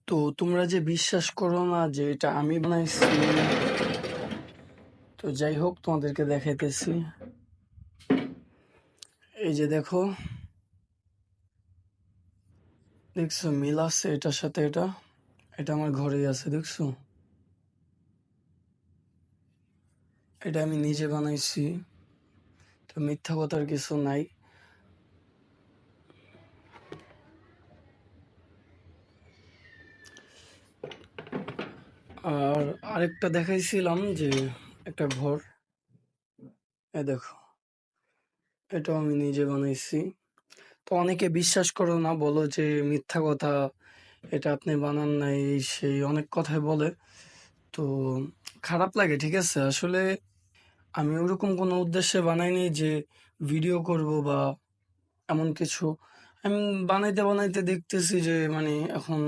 তো তোমরা যে বিশ্বাস করো না যে এটা আমি বানাইছি, তো যাই হোক তোমাদেরকে দেখাইতেছি। এই যে দেখো, দেখছো মিল আছে এটার সাথে, এটা এটা আমার ঘরেই আছে, দেখছো? এটা আমি নিজে বানাইছি, তো মিথ্যা কথার কিছু নাই। আর আরেকটা দেখাইছিলাম যে একটা ঘর, এ দেখো, এটাও আমি নিজে বানাইছি। তো অনেকে বিশ্বাস করো না, বলো যে মিথ্যা কথা, এটা আপনি বানান নাই, এই সেই অনেক কথাই বলে। তো খারাপ লাগে, ঠিক আছে? আসলে আমি ওরকম কোনো উদ্দেশ্যে বানাইনি যে ভিডিও করব বা এমন কিছু। আমি বানাইতে বানাইতে দেখতেছি যে মানে এখন